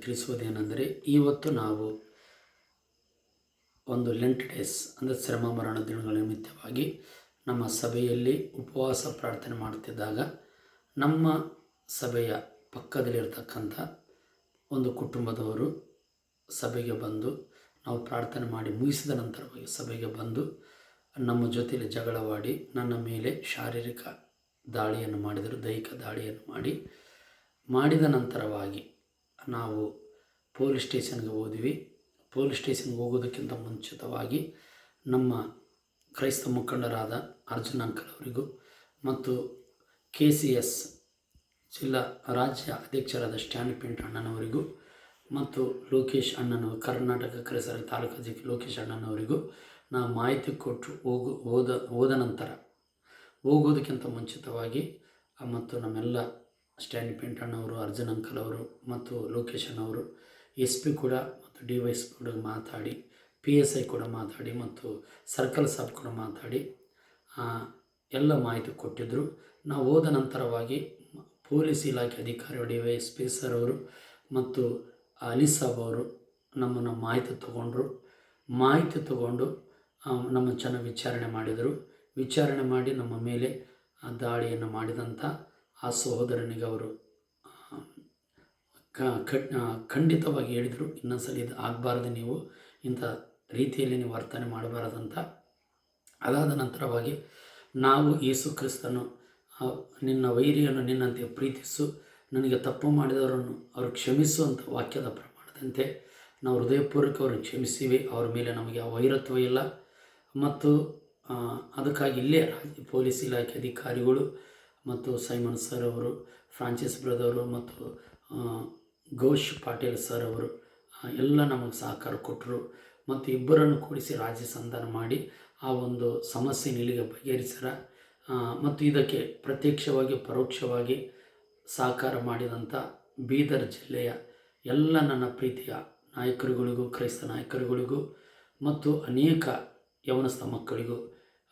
ತಿಳಿಸುವುದೇನೆಂದರೆ, ಇವತ್ತು ನಾವು ಒಂದು ಲೆಂಟ್ ಡೇಸ್ ಅಂದರೆ ಶ್ರಮ ಮರಣ ದಿನಗಳ ನಿಮಿತ್ತವಾಗಿ ನಮ್ಮ ಸಭೆಯಲ್ಲಿ ಉಪವಾಸ ಪ್ರಾರ್ಥನೆ ಮಾಡುತ್ತಿದ್ದಾಗ ನಮ್ಮ ಸಭೆಯ ಪಕ್ಕದಲ್ಲಿರ್ತಕ್ಕಂಥ ಒಂದು ಕುಟುಂಬದವರು ಸಭೆಗೆ ಬಂದು, ನಾವು ಪ್ರಾರ್ಥನೆ ಮಾಡಿ ಮುಗಿಸಿದ ನಂತರವಾಗಿ ಸಭೆಗೆ ಬಂದು ನಮ್ಮ ಜೊತೆಯಲ್ಲಿ ಜಗಳವಾಡಿ ನನ್ನ ಮೇಲೆ ಶಾರೀರಿಕ ದಾಳಿಯನ್ನು ಮಾಡಿದರು, ದೈಹಿಕ ದಾಳಿಯನ್ನು ಮಾಡಿದ ನಂತರವಾಗಿ ನಾವು ಪೊಲೀಸ್ ಸ್ಟೇಷನ್ಗೆ ಹೋದ್ವಿ. ಪೊಲೀಸ್ ಸ್ಟೇಷನ್ಗೆ ಹೋಗೋದಕ್ಕಿಂತ ಮುಂಚಿತವಾಗಿ ನಮ್ಮ ಕ್ರೈಸ್ತ ಮುಖಂಡರಾದ ಅರ್ಜುನ್ ಅಂಕಲ್ ಅವರಿಗೂ ಮತ್ತು KCS ಜಿಲ್ಲಾ ರಾಜ್ಯ ಅಧ್ಯಕ್ಷರಾದ ಸ್ಟ್ಯಾನ್ ಪಿಂಟ್ ಅಣ್ಣನವರಿಗೂ ಮತ್ತು ಲೋಕೇಶ್ ಅಣ್ಣನವರು, ಕರ್ನಾಟಕ ಕ್ರೈಸ್ತರ ತಾಲೂಕು ಅಧ್ಯಕ್ಷ ಲೋಕೇಶ್ ಅಣ್ಣನವರಿಗೂ ನಾವು ಮಾಹಿತಿ ಕೊಟ್ಟು ಹೋದ ನಂತರ ಹೋಗೋದಕ್ಕಿಂತ ಮುಂಚಿತವಾಗಿ ಮತ್ತು ನಮ್ಮೆಲ್ಲ ಸ್ಟ್ಯಾನ್ ಪಿಂಟ್ ಅಣ್ಣವರು, ಅರ್ಜುನ್ ಅಂಕಲ್ ಅವರು ಮತ್ತು ಲೋಕೇಶ್ ಅಣ್ಣವರು, SP ಕೂಡ ಮತ್ತು DYSP ಕೂಡ ಮಾತಾಡಿ, PSI ಕೂಡ ಮಾತಾಡಿ ಮತ್ತು ಸರ್ಕಲ್ ಸಾಬ್ ಕೂಡ ಮಾತಾಡಿ ಎಲ್ಲ ಮಾಹಿತಿ ಕೊಟ್ಟಿದ್ದರು. ನಾವು ಹೋದ ನಂತರವಾಗಿ ಪೊಲೀಸ್ ಇಲಾಖೆ ಅಧಿಕಾರಿಗಳು DYSP ಸರ್ ಅವರು ಮತ್ತು ಅಲಿ ಸಾಬ್ ಅವರು ನಮ್ಮನ್ನು ಮಾಹಿತಿ ತಗೊಂಡು ನಮ್ಮ ಚೆನ್ನಾಗಿ ವಿಚಾರಣೆ ಮಾಡಿ ನಮ್ಮ ಮೇಲೆ ದಾಳಿಯನ್ನು ಮಾಡಿದಂಥ ಆ ಸಹೋದರನಿಗೆ ಅವರು ಖಂಡಿತವಾಗಿ ಹೇಳಿದರು, ಇನ್ನೊಂದ್ಸಲ ಇದು ಆಗಬಾರ್ದು, ನೀವು ಇಂಥ ರೀತಿಯಲ್ಲಿ ನೀವು ವರ್ತನೆ ಮಾಡಬಾರದಂತ. ಅದಾದ ನಂತರವಾಗಿ ನಾವು ಯೇಸು ಕ್ರಿಸ್ತನು ನಿನ್ನ ವೈರಿಯನ್ನು ನಿನ್ನಂತೆ ಪ್ರೀತಿಸು, ನನಗೆ ತಪ್ಪು ಮಾಡಿದವರನ್ನು ಅವರು ಕ್ಷಮಿಸು ಅಂತ ವಾಕ್ಯದ ಪ್ರಮಾಣದಂತೆ ನಾವು ಹೃದಯಪೂರ್ವಕವನ್ನು ಕ್ಷಮಿಸಿವಿ. ಅವ್ರ ಮೇಲೆ ನಮಗೆ ವೈರತ್ವ ಇಲ್ಲ. ಮತ್ತು ಅದಕ್ಕಾಗಿ ಇಲ್ಲೇ ಪೊಲೀಸ್ ಇಲಾಖೆ ಅಧಿಕಾರಿಗಳು ಮತ್ತು ಸೈಮನ್ ಸರ್ ಅವರು, ಫ್ರಾನ್ಸಿಸ್ ಬ್ರದರ್ ಮತ್ತು ಘೋಷ್ ಪಾಟೀಲ್ ಸರ್ ಅವರು ಎಲ್ಲ ನಮಗೆ ಸಹಕಾರ ಕೊಟ್ಟರು. ಮತ್ತು ಇಬ್ಬರನ್ನು ಕೂಡಿಸಿ ರಾಜ್ಯ ಸಂಧಾನ ಮಾಡಿ ಆ ಒಂದು ಸಮಸ್ಯೆ ಇಲ್ಲಿಗೆ ಬಗೆಹರಿಸ್ಯಾರ. ಮತ್ತು ಇದಕ್ಕೆ ಪ್ರತ್ಯಕ್ಷವಾಗಿ ಪರೋಕ್ಷವಾಗಿ ಸಹಕಾರ ಮಾಡಿದಂಥ ಬೀದರ್ ಜಿಲ್ಲೆಯ ಎಲ್ಲ ನನ್ನ ಪ್ರೀತಿಯ ನಾಯಕರುಗಳಿಗೂ, ಕ್ರೈಸ್ತ ನಾಯಕರುಗಳಿಗೂ ಮತ್ತು ಅನೇಕ ಯವನಸ್ಥ ಮಕ್ಕಳಿಗೂ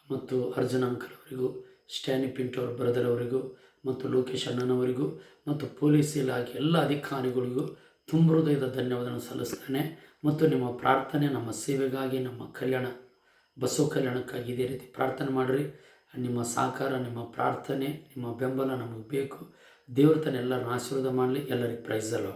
ಮತ್ತು ಅರ್ಜುನ್ ಅಂಕಲ್ ಅವರಿಗೂ, ಸ್ಟ್ಯಾನಿ ಪಿಂಟ್ ಅವ್ರ ಬ್ರದರ್ ಅವರಿಗೂ ಮತ್ತು ಲೋಕೇಶ್ ಅಣ್ಣನವರಿಗೂ ಮತ್ತು ಪೊಲೀಸ್ ಇಲಾಖೆ ಎಲ್ಲ ಅಧಿಕಾರಿಗಳಿಗೂ ತುಂಬ ಹೃದಯದ ಧನ್ಯವಾದವನ್ನು ಸಲ್ಲಿಸ್ತೇನೆ. ಮತ್ತು ನಿಮ್ಮ ಪ್ರಾರ್ಥನೆ ನಮ್ಮ ಸೇವೆಗಾಗಿ, ನಮ್ಮ ಕಲ್ಯಾಣ ಬಸವ ಕಲ್ಯಾಣಕ್ಕಾಗಿ ಇದೇ ರೀತಿ ಪ್ರಾರ್ಥನೆ ಮಾಡಿರಿ. ನಿಮ್ಮ ಸಹಕಾರ, ನಿಮ್ಮ ಪ್ರಾರ್ಥನೆ, ನಿಮ್ಮ ಬೆಂಬಲ ನಮಗೆ ಬೇಕು. ದೇವ್ರ ತನ್ನ ಎಲ್ಲರನ್ನ ಆಶೀರ್ವಾದ ಮಾಡಲಿ. ಎಲ್ಲರಿಗೆ ಪ್ರೈಸ್ ಅಲ್ವಾ.